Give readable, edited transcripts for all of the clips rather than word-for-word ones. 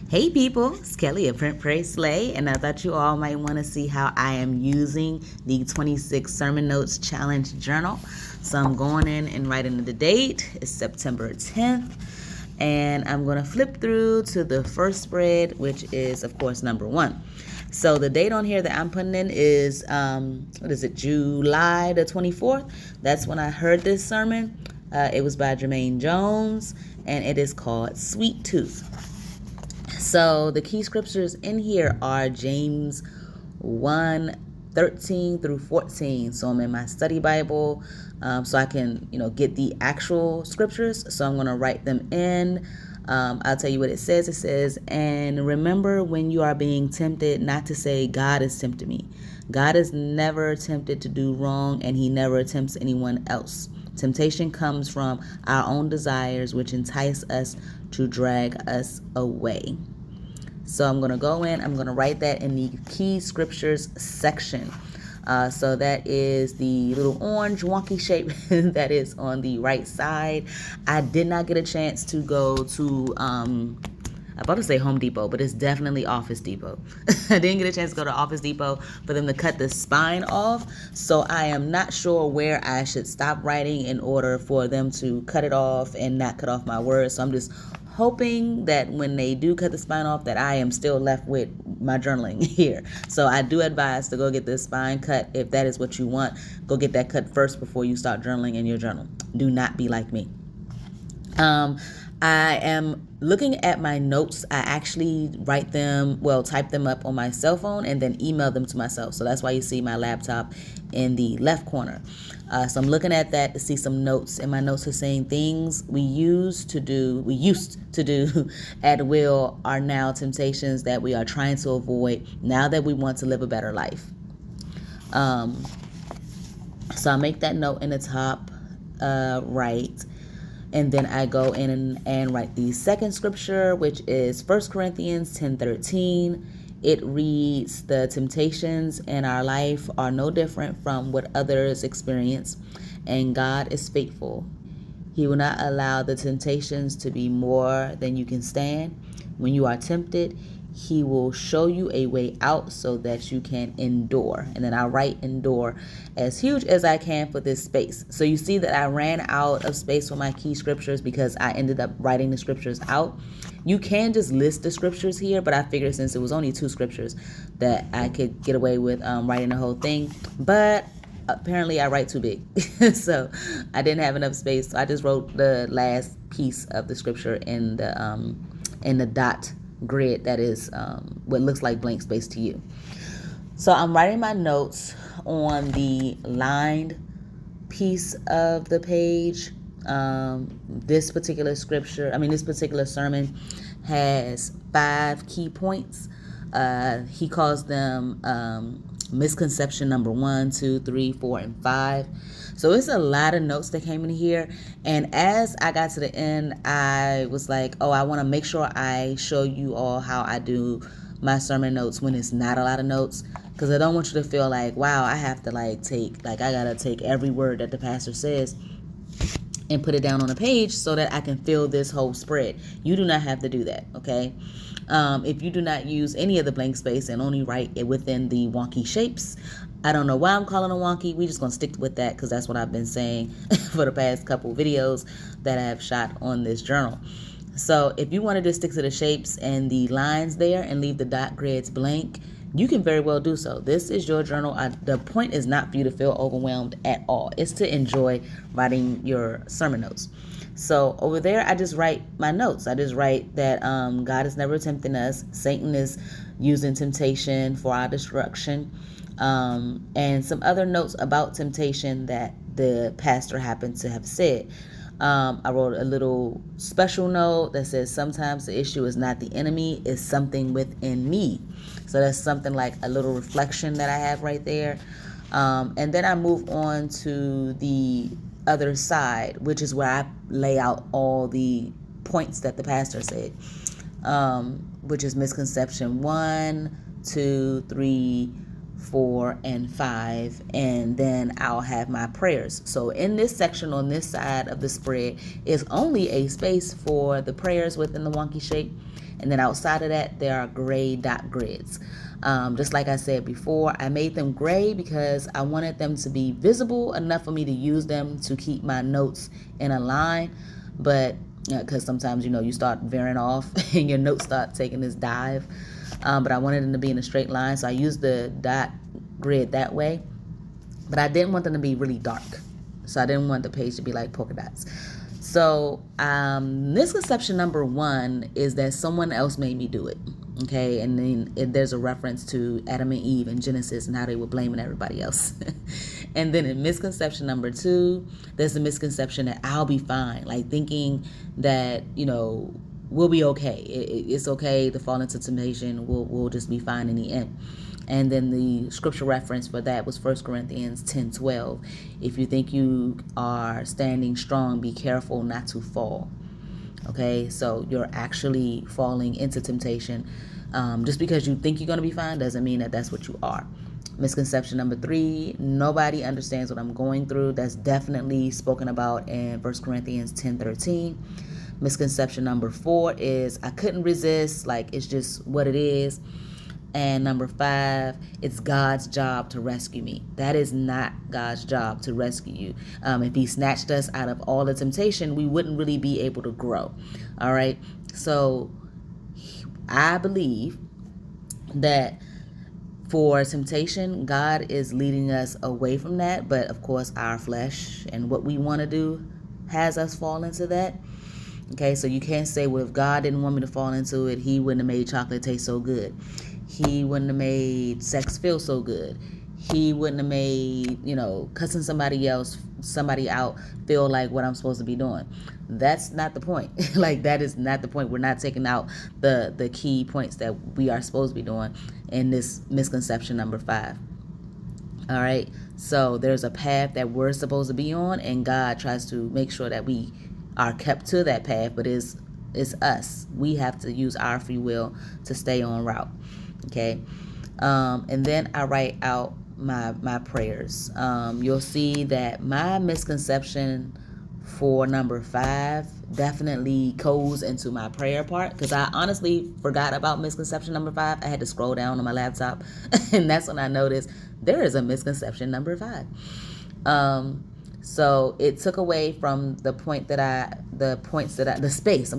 Hey people, it's Kelly of Print Pray Slay, and I thought you all might want to see how I am using the 26 Sermon Notes Challenge Journal. So I'm going in and writing the date. It's September 10th, and I'm going to flip through to the first spread, which is, of course, number 1. So the date on here that I'm putting in is, July the 24th. That's when I heard this sermon. It was by Jermaine Jones, and it is called Sweet Tooth. So the key scriptures in here are James 1:13 through 14. So I'm in my study Bible, so I can, get the actual scriptures. So I'm going to write them in. I'll tell you what it says. It says, and remember when you are being tempted, not to say, God is tempting me. God is never tempted to do wrong, and he never tempts anyone else. Temptation comes from our own desires, which entice us to drag us away. So I'm going to go in, I'm going to write that in the key scriptures section. So that is the little orange wonky shape that is on the right side. I did not get a chance to go to, I'm about to say Home Depot, but it's definitely Office Depot. I didn't get a chance to go to Office Depot for them to cut the spine off. So I am not sure where I should stop writing in order for them to cut it off and not cut off my words. So I'm just hoping that when they do cut the spine off that I am still left with my journaling here. So I do advise to go get this spine cut. If that is what you want, go get that cut first before you start journaling in your journal. Do not be like me. I am looking at my notes. I actually type them up on my cell phone and then email them to myself. So that's why you see my laptop in the left corner. So I'm looking at that to see some notes, and my notes are saying things we used to do at will are now temptations that we are trying to avoid now that we want to live a better life. So I make that note in the top right. And then I go in and write the second scripture, which is 1 Corinthians 10:13. It reads, the temptations in our life are no different from what others experience, and God is faithful. He will not allow the temptations to be more than you can stand. When you are tempted, he will show you a way out so that you can endure. And then I write endure as huge as I can for this space. So you see that I ran out of space for my key scriptures because I ended up writing the scriptures out. You can just list the scriptures here, but I figured since it was only 2 scriptures that I could get away with writing the whole thing. But apparently I write too big. So I didn't have enough space. So I just wrote the last piece of the scripture in the dot grid that is what looks like blank space to you. So I'm writing my notes on the lined piece of the page. This particular sermon has 5 key points. He calls them misconception number 1, 2, 3, 4, and 5. So it's a lot of notes that came in here. And as I got to the end, I was like, I want to make sure I show you all how I do my sermon notes when it's not a lot of notes. Because I don't want you to feel like, wow, I have to I got to take every word that the pastor says and put it down on a page so that I can fill this whole spread. You do not have to do that, okay? If you do not use any of the blank space and only write it within the wonky shapes, I don't know why I'm calling it wonky. We're just going to stick with that because that's what I've been saying for the past couple videos that I have shot on this journal. So if you want to just stick to the shapes and the lines there and leave the dot grids blank, you can very well do so. This is your journal. The point is not for you to feel overwhelmed at all. It's to enjoy writing your sermon notes. So over there, I just write my notes. I just write that God is never tempting us. Satan is using temptation for our destruction. And some other notes about temptation that the pastor happened to have said. I wrote a little special note that says sometimes the issue is not the enemy, it's something within me. So that's something like a little reflection that I have right there. And then I move on to the other side, which is where I lay out all the points that the pastor said, which is misconception 1, 2, 3, 4, and 5, and then I'll have my prayers. So in this section on this side of the spread is only a space for the prayers within the wonky shape, And then outside of that, there are gray dot grids. Just like I said before, I made them gray because I wanted them to be visible enough for me to use them to keep my notes in a line. But because sometimes, you start veering off and your notes start taking this dive. But I wanted them to be in a straight line, so I used the dot grid that way. But I didn't want them to be really dark. So I didn't want the page to be like polka dots. So misconception number 1 is that someone else made me do it. Okay, and then there's a reference to Adam and Eve in Genesis and how they were blaming everybody else. And then in misconception number 2, there's the misconception that I'll be fine, like thinking that, we'll be okay. It's okay to fall into temptation. We'll just be fine in the end. And then the scripture reference for that was 1 Corinthians 10:12. If you think you are standing strong, be careful not to fall. Okay, so you're actually falling into temptation. Just because you think you're going to be fine doesn't mean that that's what you are. Misconception number 3, nobody understands what I'm going through. That's definitely spoken about in 1 Corinthians 10:13. Misconception number 4 is I couldn't resist, like it's just what it is. And number 5, it's God's job to rescue me. That is not God's job to rescue you. If he snatched us out of all the temptation, we wouldn't really be able to grow. All right. So I believe that for temptation, God is leading us away from that. But of course, our flesh and what we want to do has us fall into that. Okay, so you can't say, well, if God didn't want me to fall into it, he wouldn't have made chocolate taste so good. He wouldn't have made sex feel so good. He wouldn't have made, cussing somebody out feel like what I'm supposed to be doing. That's not the point. Like, that is not the point. We're not taking out the key points that we are supposed to be doing in this misconception number 5. All right. So there's a path that we're supposed to be on, and God tries to make sure that we are kept to that path, but it's us. We have to use our free will to stay on route. Okay. And then I write out my prayers. You'll see that my misconception for number 5 definitely goes into my prayer part, because I honestly forgot about misconception number 5. I had to scroll down on my laptop and that's when I noticed there is a misconception number 5. So it took away from the space,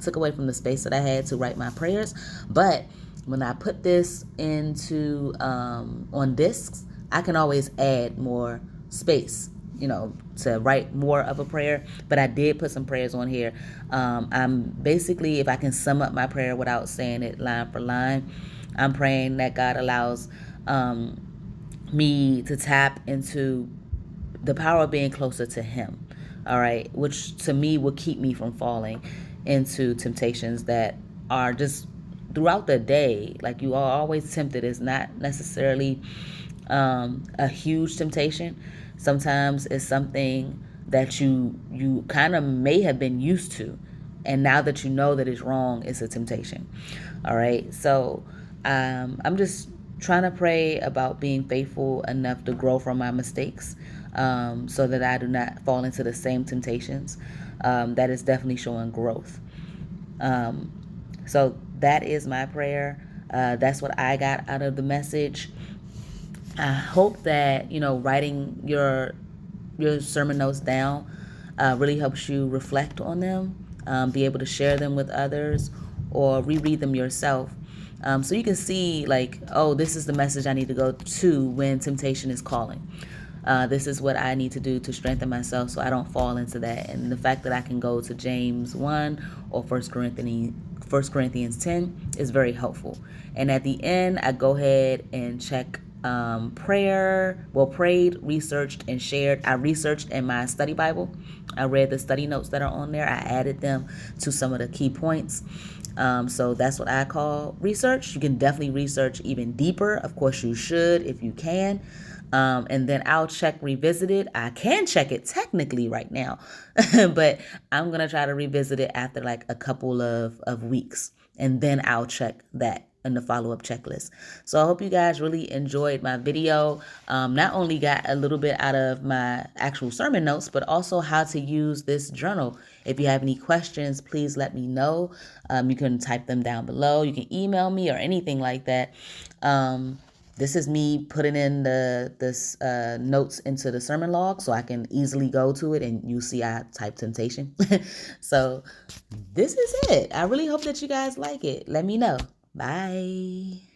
took away from the space that I had to write my prayers. But when I put this into, on discs, I can always add more space, to write more of a prayer. But I did put some prayers on here. I'm basically, if I can sum up my prayer without saying it line for line, I'm praying that God allows, me to tap into the power of being closer to him, all right, which to me will keep me from falling into temptations that are just throughout the day. Like, you are always tempted. It's not necessarily a huge temptation. Sometimes it's something that you kind of may have been used to, and now that you know that it's wrong, it's a temptation. All right, so I'm just trying to pray about being faithful enough to grow from my mistakes, so that I do not fall into the same temptations. That is definitely showing growth. So that is my prayer. That's what I got out of the message. I hope that, writing your sermon notes down really helps you reflect on them, be able to share them with others, or reread them yourself. So you can see, like, oh, this is the message I need to go to when temptation is calling. This is what I need to do to strengthen myself so I don't fall into that. And the fact that I can go to James 1 or 1 Corinthians 10 is very helpful. And at the end, I go ahead and check prayed, researched, and shared. I researched in my study Bible. I read the study notes that are on there. I added them to some of the key points. So that's what I call research. You can definitely research even deeper. Of course, you should if you can. And then I'll check revisit it. I can check it technically right now, but I'm going to try to revisit it after like a couple of weeks. And then I'll check that in the follow-up checklist. So I hope you guys really enjoyed my video. Not only got a little bit out of my actual sermon notes, but also how to use this journal. If you have any questions, please let me know. You can type them down below. You can email me or anything like that. This is me putting in the notes into the sermon log so I can easily go to it, and you see I type temptation. So this is it. I really hope that you guys like it. Let me know. Bye.